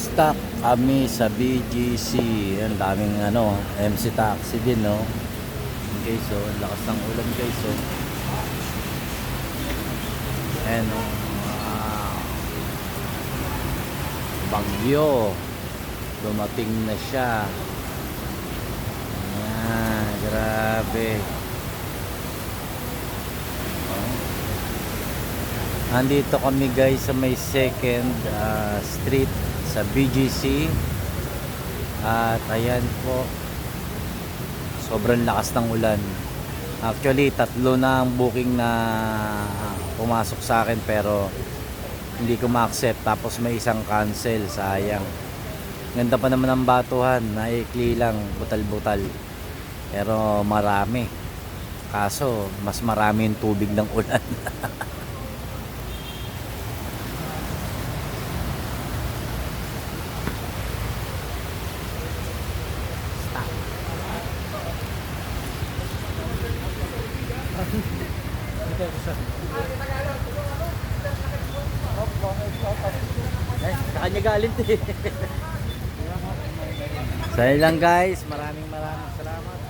Stuck kami sa BGC. Ang daming MC taxi din, no? Okay, so lakas ng ulan, guys. So ayan, no? Bagyo dumating na siya. Ayan, grabe. Andito kami, guys, sa may second street sa BGC. At ayan po, sobrang lakas ng ulan. Actually, 3 na ang booking na pumasok sa akin, pero hindi ko ma-accept. Tapos may isang cancel, sayang. Ganda pa naman ang batuhan, naikli lang, butal-butal. Pero marami. Kaso, mas marami yung tubig ng ulan. Sa kanya galit eh. Sa lang, guys, maraming salamat.